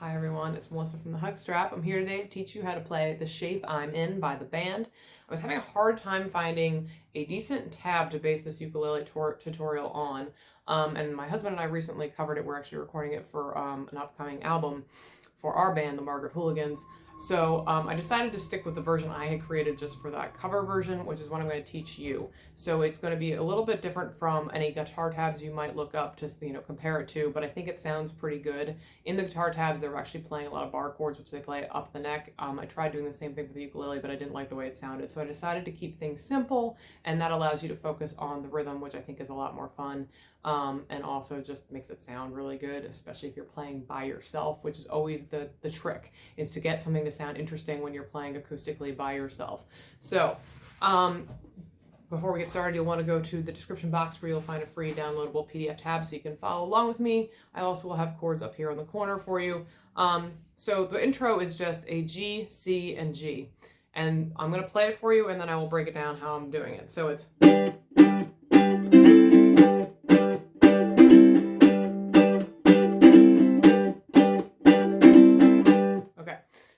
Hi everyone, it's Melissa from the Hug Strap. I'm here today to teach you how to play The Shape I'm In by the band. I was having a hard time finding a decent tab to base this ukulele tutorial on, and my husband and I recently covered it. We're actually recording it for an upcoming album for our band, the Margaret Hooligans. So I decided to stick with the version I had created just for that cover version, which is what I'm going to teach you. So it's going to be a little bit different from any guitar tabs you might look up to compare it to, but I think it sounds pretty good. In the guitar tabs, they're actually playing a lot of bar chords, which they play up the neck. I tried doing the same thing with the ukulele, but I didn't like the way it sounded. So I decided to keep things simple, and that allows you to focus on the rhythm, which I think is a lot more fun. And also just makes it sound really good, especially if you're playing by yourself, which is always the trick, is to get something to sound interesting when you're playing acoustically by yourself. So before we get started, you'll want to go to the description box where you'll find a free downloadable PDF tab so you can follow along with me. I also will have chords up here in the corner for you. So the intro is just a G, C, and G. And I'm going to play it for you, and then I will break it down how I'm doing it. So it's...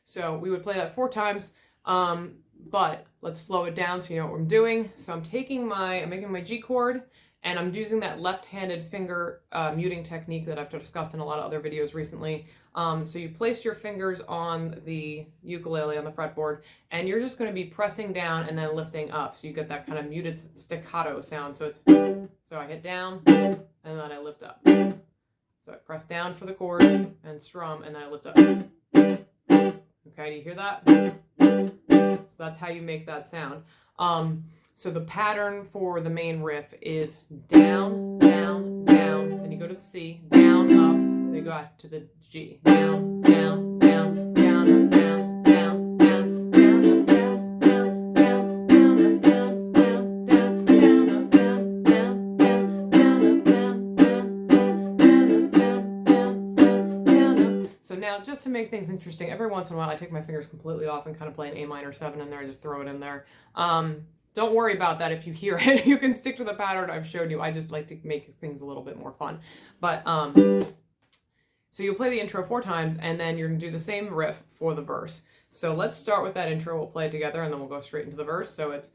So we would play that 4 times, but let's slow it down so you know what I'm doing. So I'm making my G chord, and I'm using that left-handed finger muting technique that I've discussed in a lot of other videos recently. So you place your fingers on the ukulele on the fretboard, and you're just going to be pressing down and then lifting up. So you get that kind of muted staccato sound. So it's, so I hit down, and then I lift up. So I press down for the chord and strum, and then I lift up. Okay, do you hear that? So that's how you make that sound. So the pattern for the main riff is down, down, down. Then you go to the C, down, up. Then you go out to the G. Down, down, down, down, up, down, down, down, down, up, down, down, down, down, up, down, down, down, down, up, down, down, down, down, up, down, down, down, down, down, down, up. So now, just to make things interesting, every once in a while I take my fingers completely off and kind of play an A minor 7 in there. I just throw it in there. Don't worry about that if you hear it. You can stick to the pattern I've showed you. I just like to make things a little bit more fun. But so you'll play the intro 4 times, and then you're going to do the same riff for the verse. So let's start with that intro. We'll play it together, and then we'll go straight into the verse. So it's...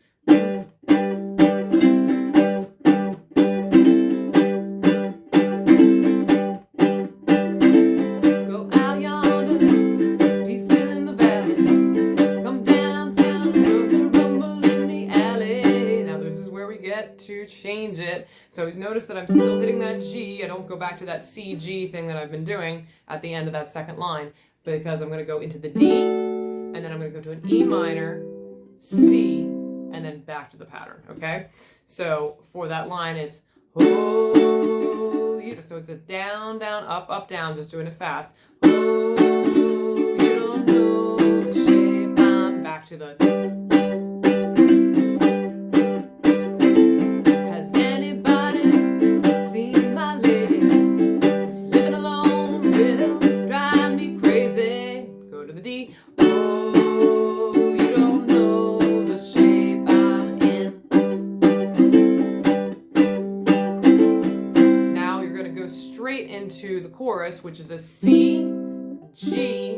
to change it. So notice that I'm still hitting that G. I don't go back to that C, G thing that I've been doing at the end of that second line, because I'm going to go into the D, and then I'm going to go to an E minor, C, and then back to the pattern, okay? So for that line, it's oh, you know, so it's a down, down, up, down, just doing it fast. Oh, you don't know the shape, I'm back to the... into the chorus, which is a C, G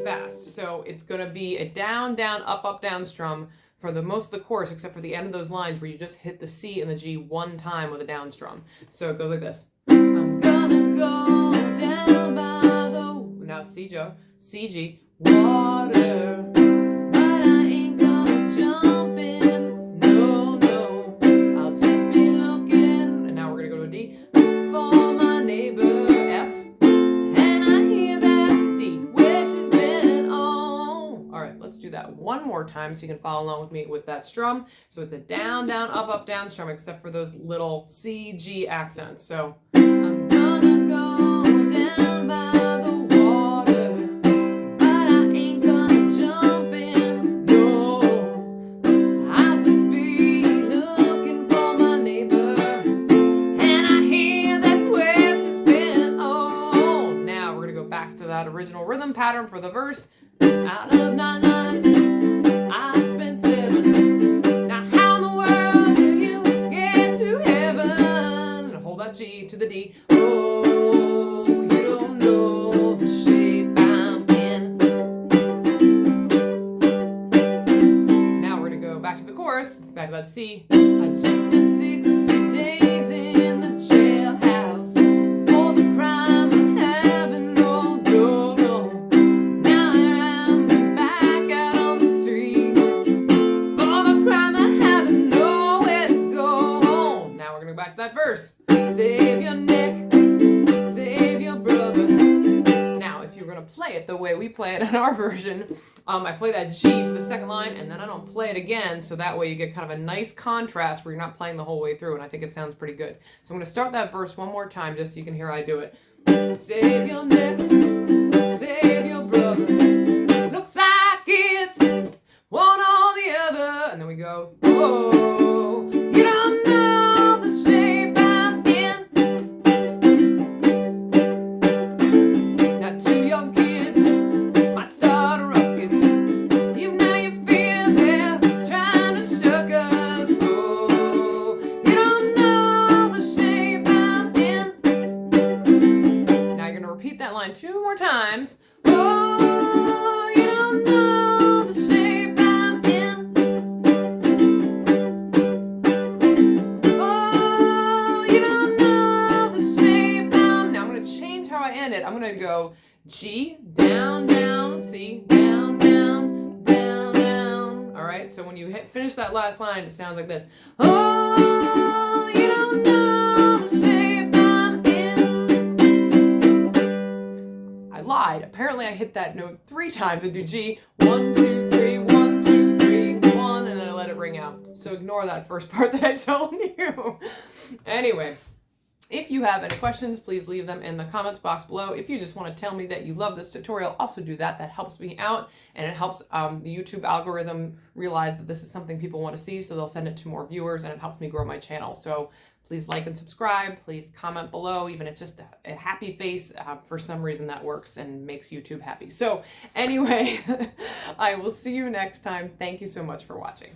fast. So it's going to be a down, down, up, down strum for the most of the chorus, except for the end of those lines where you just hit the C and the G 1 time with a down strum. So it goes like this. I'm gonna go down by the... Now C, G, water, but I ain't gonna jump in. No, no, I'll just be looking. And now we're gonna go to a D. Neighbor F, and I hear that's D, where she's been. Oh, all right, let's do that one more time so you can follow along with me with that strum. So it's a down, down, up, down strum, except for those little C, G accents. So I'm gonna go down by the water, but I ain't gonna jump in. No, I'll just be looking for my neighbor. Back to that original rhythm pattern for the verse. Out of 9 lives, I spent 7. Now how in the world do you get to heaven? Hold that G to the D. Oh, you don't know the C. I just spent 60 days in the jailhouse for the crime of having no door, no. Now I'm back out on the street for the crime of having nowhere to go home. Now we're gonna go back to that verse. Save your neck, save your brother. Now, if you're gonna play it the way we play it in our version, I play that G for the second line, and then I don't play it again, so that way you get kind of a nice contrast where you're not playing the whole way through, and I think it sounds pretty good. So I'm gonna start that verse one more time just so you can hear how I do it. Save your neck, save your brother. Looks like it's one or the other. And then we go, whoa, you don't know the shape I'm in. Now two young kids might start a ruckus. You know you feel they're trying to shook us. Oh, you don't know the shape I'm in. Now you're gonna repeat that line two more times. Oh, you don't know the shape I'm in. Oh, you don't know the shape I'm. Now I'm gonna change how I end it. I'm gonna go G, down, down, C, down, down, down, down. All right, so when you finish that last line, it sounds like this. Oh, you don't know the shape I'm in. I lied. Apparently I hit that note 3 times. I do G, 1, 2, 3, 1, 2, 3, 1, and then I let it ring out. So ignore that first part that I told you. Anyway. If you have any questions, please leave them in the comments box below. If you just want to tell me that you love this tutorial, also do that. That helps me out, and it helps the YouTube algorithm realize that this is something people want to see, so they'll send it to more viewers, and it helps me grow my channel. So please like and subscribe. Please comment below, even if it's just a happy face. For some reason that works and makes YouTube happy. So anyway, I will see you next time. Thank you so much for watching.